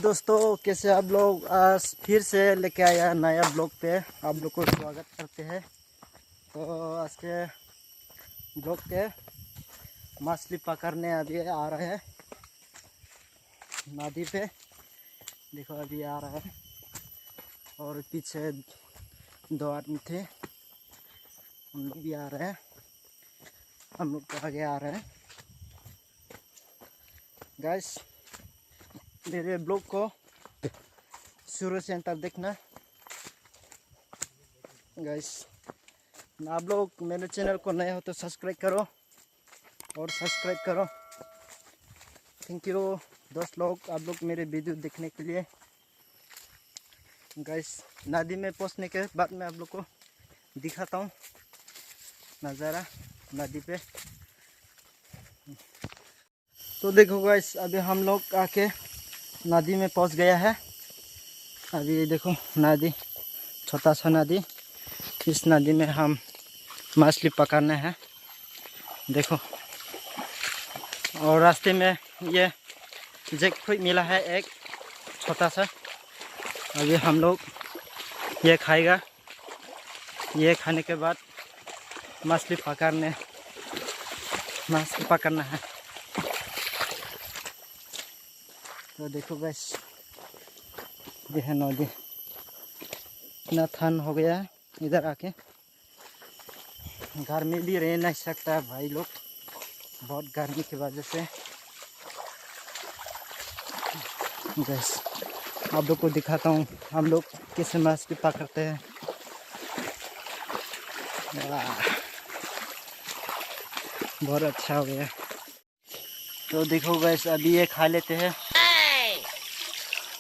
दोस्तों, कैसे आप लोग। आज फिर से लेके आया नया ब्लॉग पे आप लोग को स्वागत करते हैं। तो आज के ब्लॉग पे मछली पकड़ने अभी आ रहे हैं नदी पे। देखो अभी आ रहा है और पीछे दो आदमी थे, हम लोग भी आ रहे हैं, हम लोग तो आगे आ रहे हैं। गाइस, मेरे ब्लॉग को शुरू से अंत तक देखना। गाइस, आप लोग मेरे चैनल को नए हो तो सब्सक्राइब करो और सब्सक्राइब करो। थैंक यू दोस्त लोग, आप लोग मेरे वीडियो देखने के लिए। गाइस, नदी में पहुंचने के बाद मैं आप लोग को दिखाता हूँ नज़ारा नदी पे। तो देखो गाइस, अभी हम लोग आके नदी में पहुंच गया है। अभी देखो नदी, छोटा सा नदी, इस नदी में हम मछली पकड़ने हैं। देखो, और रास्ते में ये जैकफ्रूट मिला है एक छोटा सा। अभी हम लोग ये खाएगा, ये खाने के बाद मछली पकड़ना है। तो देखो बस, ये है नदी। इतना ठंड हो गया है इधर आके, घर में भी रह नहीं सकता है भाई लोग, बहुत गर्मी की वजह से। गैस, आप लोग को दिखाता हूँ हम लोग कैसे मछली पकड़ते हैं। बहुत अच्छा हो गया। तो देखो गैस, अभी ये खा लेते हैं,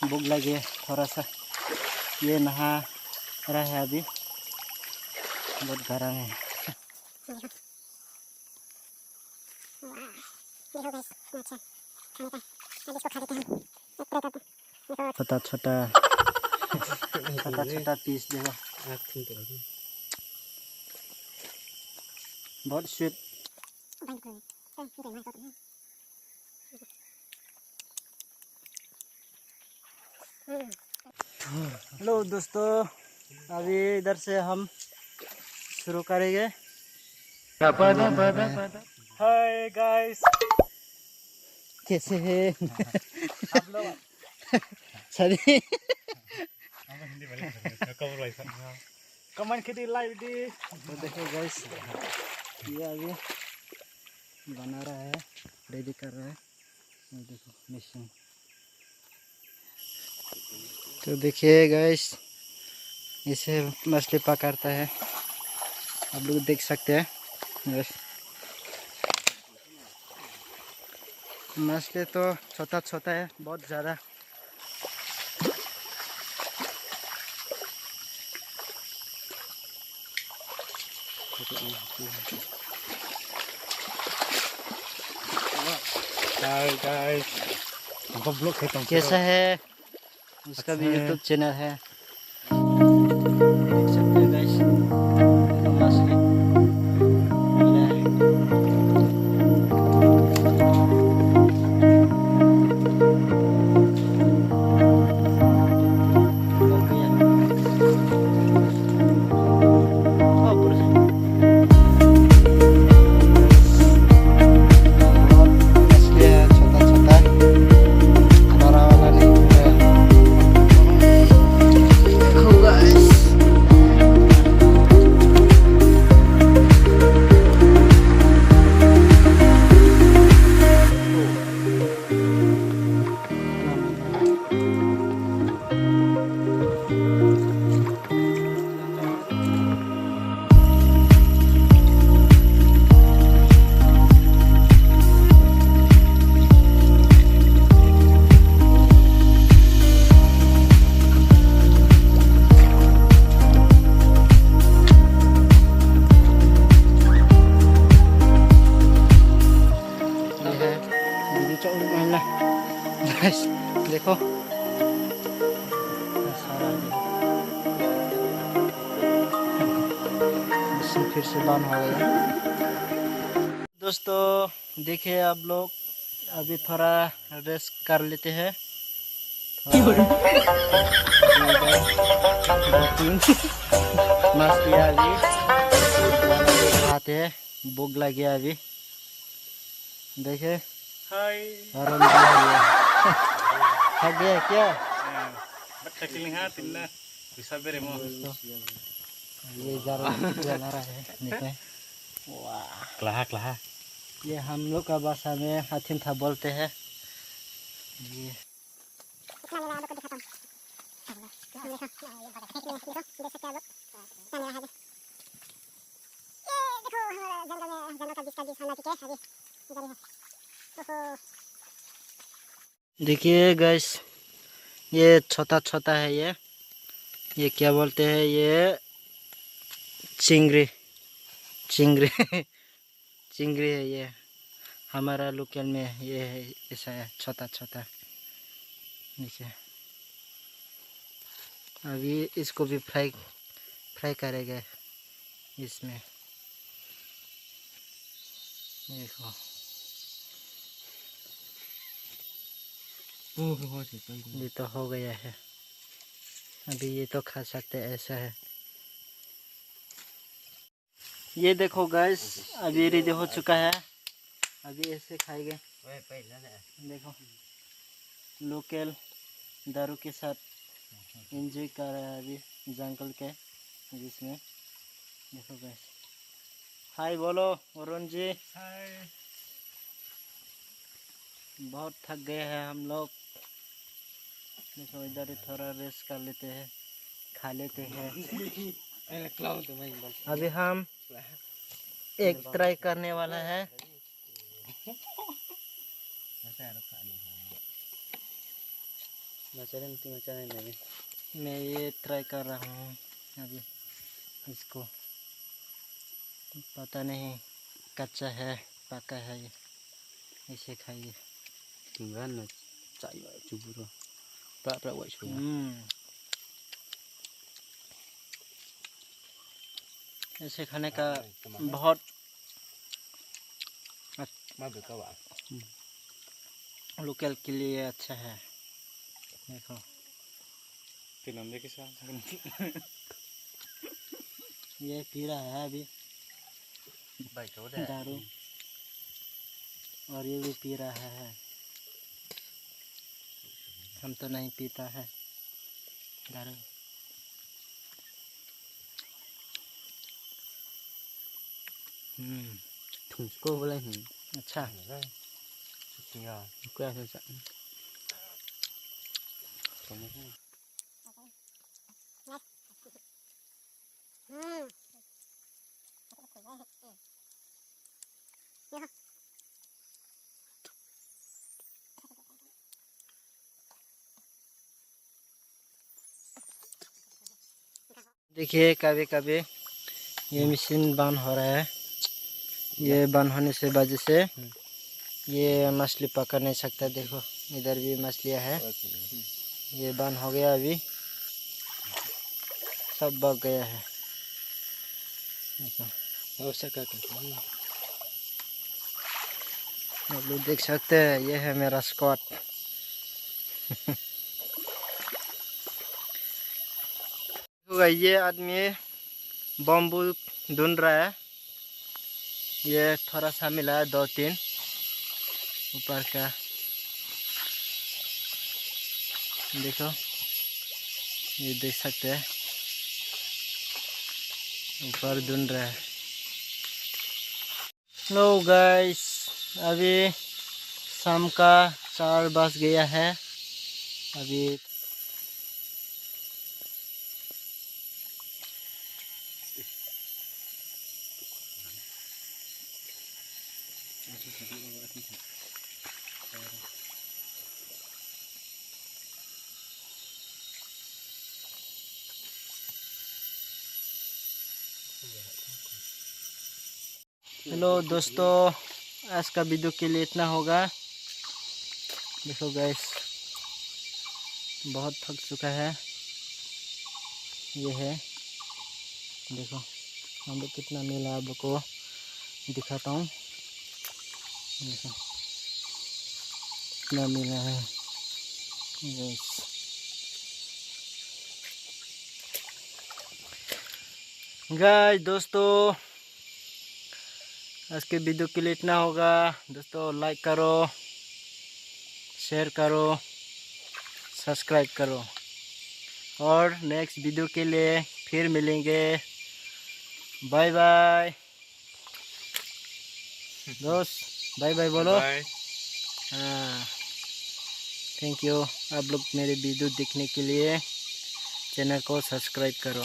भूख लगी है थोड़ा सा। ये नहा रहा है अभी, बहुत गर्म है। छोटा छोटा पीस देखो, बहुत स्वीट। हेलो दोस्तों, अभी इधर से हम शुरू करेंगे। हाय गाइस, कैसे हैं आप लोग? सही कमेंट खेती लाइव दी। तो देखो गाइस, ये अभी बना रहा है, रेडी कर रहा है। देखो मिक्सिंग। तो देखिए गाइस, इसे मछली पकड़ता है, आप लोग देख सकते हैं। बस मछली तो छोटा छोटा है, बहुत ज़्यादा। हाय गाइस, हमको ब्लॉग है। कैसा है, उसका भी यूट्यूब चैनल है, देख सकते हैं गाइस। मछली मिला है। देखो सारा फिर से बंद हो गया। दोस्तों देखिए आप लोग, अभी थोड़ा रेस्ट कर लेते हैं। मस्त किया अभी खाते हैं, भूख लगी है अभी। देखे हाय थक गया क्या? बच्चा किलिंग हां तिन्ना bisa bere mo ये जरा जला रहा है देखे। वाह klah ये हम लोग का भाषा में हाथिन था बोलते हैं। ये देखिए गाइस, ये छोटा छोटा है। ये क्या बोलते हैं? ये चिंगरी चिंगरी चिंगरी है ये। हमारा लोकल में ये है, ऐसा है छोटा छोटा। देखिए अभी इसको भी फ्राई करेंगे इसमें। देखो ये तो हो गया है। अभी ये तो खा सकते हैं, ऐसा है। ये देखो गाइस, अभी रेडी हो चुका है। अभी ऐसे खाएंगे। देखो लोकल दारू के साथ एंजॉय कर रहा है अभी जंगल के जिसमें। देखो गाइस, हाय बोलो वरुण जी। हाय बहुत थक गए हैं हम लोग। देखो इधर थोड़ा रेस्ट कर लेते हैं, खा लेते हैं। अभी हम एक ट्राई करने वाला है। मैं ये ट्राई कर रहा हूँ अभी इसको। पता नहीं कच्चा है पका है। ये इसे खाइए। ऐसे खाने का बहुत लोकल के लिए अच्छा है। देखो तिनम दे के साथ ये पी रहा है अभी दारू, और ये भी पी रहा है। हम तो नहीं पीता है दारू। तुमको बोला ही अच्छा क्या है सर? देखिए कभी कभी ये मशीन बंद हो रहा है। ये बंद होने से वजह से ये मछली पकड़ नहीं सकता। देखो इधर भी मछलियाँ है। ये बंद हो गया, अभी सब बग गया है। आप लोग देख सकते हैं, ये है मेरा स्क्वाड। ये आदमी बम्बू ढूंढ रहा है। ये थोड़ा सा मिला है, 2-3 ऊपर का। देखो ये देख सकते हैं, ऊपर ढूंढ रहा है। हेलो गाइस, अभी शाम का 4 बज गया है। अभी हेलो दोस्तों, आज का वीडियो के लिए इतना होगा। देखो गाइस, बहुत थक चुका है। ये है देखो, हम लोग कितना मिला आपको दिखाता हूँ। देखो कितना मिला है। Yes. गाइस दोस्तों आज के वीडियो के लिए इतना होगा। दोस्तों लाइक करो, शेयर करो, सब्सक्राइब करो और नेक्स्ट वीडियो के लिए फिर मिलेंगे। बाय बाय दोस्त, बाय बाय बोलो। बाय। हाँ, थैंक यू। आप लोग मेरे वीडियो देखने के लिए चैनल को सब्सक्राइब करो।